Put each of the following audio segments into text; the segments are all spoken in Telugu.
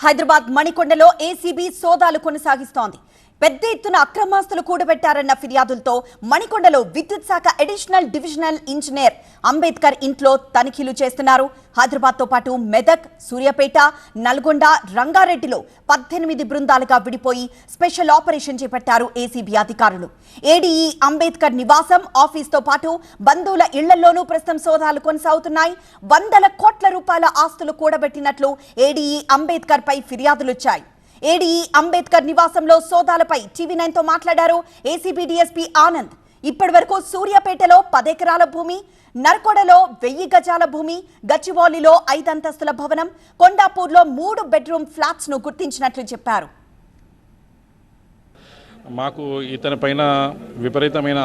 హైదరాబాద్ మణికొండలో ఏసీబీ సోదాలు కొనసాగిస్తోంది. పెద్ద ఎత్తున అక్రమాస్తులు కూడబెట్టారన్న ఫిర్యాదులతో మణికొండలో విద్యుత్ శాఖ అడిషనల్ డివిజనల్ ఇంజనీర్ అంబేద్కర్ ఇంట్లో తనిఖీలు చేస్తున్నారు. హైదరాబాద్తో పాటు మెదక్, సూర్యాపేట, నల్గొండ, రంగారెడ్డిలో 18 బృందాలుగా విడిపోయి స్పెషల్ ఆపరేషన్ చేపట్టారు ఏసీబీ అధికారులు. ఏడీఈ అంబేద్కర్ నివాసం, ఆఫీస్తో పాటు బంధువుల ఇళ్లలోనూ ప్రస్తుతం సోదాలు కొనసాగుతున్నాయి. వందల కోట్ల రూపాయల ఆస్తులు కూడబెట్టినట్లు ఏడీఈ అంబేద్కర్ పై ఫిర్యాదులొచ్చాయి. ఏడీఈ అంబేద్కర్ నివాసంలో సోదాలపై టీవీ9 తో మాట్లాడారు ఏసీబీ డీఎస్పీ ఆనంద్. ఇప్పటి వరకు సూర్యాపేటలో 10 ఎకరాల భూమి, నర్కొడలో 1000 గజాల భూమి, గచ్చిబౌలిలో 5 అంతస్తుల భవనం, కొండాపూర్లో 3 బెడ్రూమ్ ఫ్లాట్స్ ను గుర్తించినట్లు చెప్పారు. మాకు ఇతని పైన విపరీతమైన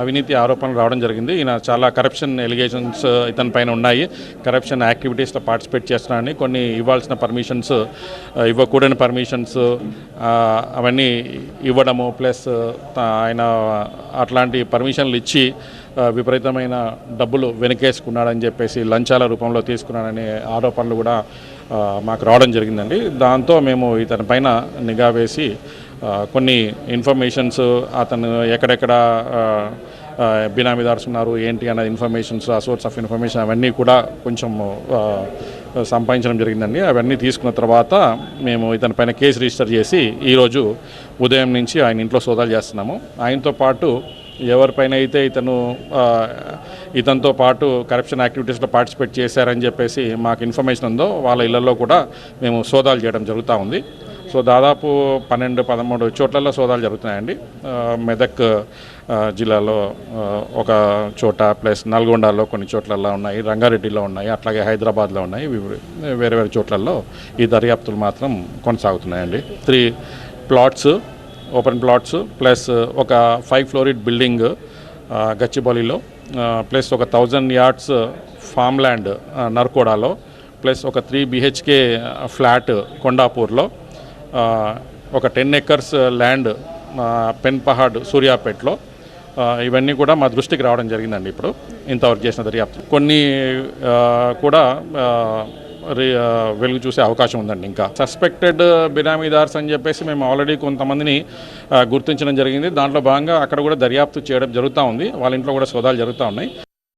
అవినీతి ఆరోపణలు రావడం జరిగింది. ఈయన చాలా కరప్షన్ ఎలిగేషన్స్ ఇతని పైన ఉన్నాయి. కరప్షన్ యాక్టివిటీస్లో పార్టిసిపేట్ చేస్తున్నాడని, కొన్ని ఇవ్వాల్సిన పర్మిషన్స్ ఇవ్వకూడని పర్మిషన్స్ అవన్నీ ఇవ్వడము, ప్లస్ ఆయన అట్లాంటి పర్మిషన్లు ఇచ్చి విపరీతమైన డబ్బులు వెనకేసుకున్నాడని చెప్పేసి, లంచాల రూపంలో తీసుకున్నాడనే ఆరోపణలు కూడా మాకు రావడం జరిగిందండి. దాంతో మేము ఇతని పైన నిఘా వేసి కొన్ని ఇన్ఫర్మేషన్స్, అతను ఎక్కడెక్కడ బినామీదార్స్ ఉన్నారు ఏంటి అనే ఇన్ఫర్మేషన్స్, ఆ సోర్స్ ఆఫ్ ఇన్ఫర్మేషన్ అవన్నీ కూడా కొంచెం సంపాదించడం జరిగిందండి. అవన్నీ తీసుకున్న తర్వాత మేము ఇతని పైన కేసు రిజిస్టర్ చేసి ఈరోజు ఉదయం నుంచి ఆయన ఇంట్లో సోదాలు చేస్తున్నాము. ఆయనతో పాటు ఎవరిపైన అయితే ఇతనితో పాటు కరప్షన్ యాక్టివిటీస్లో పార్టిసిపేట్ చేశారని చెప్పేసి మాకు ఇన్ఫర్మేషన్ ఉందో వాళ్ళ ఇళ్లలో కూడా మేము సోదాలు చేయడం జరుగుతూ ఉంది. సో దాదాపు 12-13 చోట్లలో సోదాలు జరుగుతున్నాయండి. మెదక్ జిల్లాలో ఒక చోట, ప్లస్ నల్గొండలో కొన్ని చోట్లలో ఉన్నాయి, రంగారెడ్డిలో ఉన్నాయి, అట్లాగే హైదరాబాద్లో ఉన్నాయి. వేరే వేరే చోట్లలో ఈ దర్యాప్తులు మాత్రం కొనసాగుతున్నాయండి. 3 ప్లాట్స్, ఓపెన్ ప్లాట్స్, ప్లస్ ఒక 5 ఫ్లోరిడ్ బిల్డింగ్ గచ్చిబౌలిలో, ప్లస్ ఒక 1000 యార్డ్స్ ఫామ్ ల్యాండ్ నర్కోడాలో, ప్లస్ ఒక 3 BHK ఫ్లాట్ కొండాపూర్లో, ఒక 10 ఎకర్స్ ల్యాండ్ పెన్పహాడ్ సూర్యాపేటలో, ఇవన్నీ కూడా మా దృష్టికి రావడం జరిగిందండి. ఇప్పుడు ఇంతవరకు చేసిన దర్యాప్తు కొన్ని కూడా వెలుగు చూసే అవకాశం ఉందండి. ఇంకా సస్పెక్టెడ్ బినామీదార్స్ అని చెప్పేసి మేము ఆల్రెడీ కొంతమందిని గుర్తించడం జరిగింది. దాంట్లో భాగంగా అక్కడ కూడా దర్యాప్తు చేయడం జరుగుతూ ఉంది. వాళ్ళ ఇంట్లో కూడా సోదాలు జరుగుతూ ఉన్నాయి.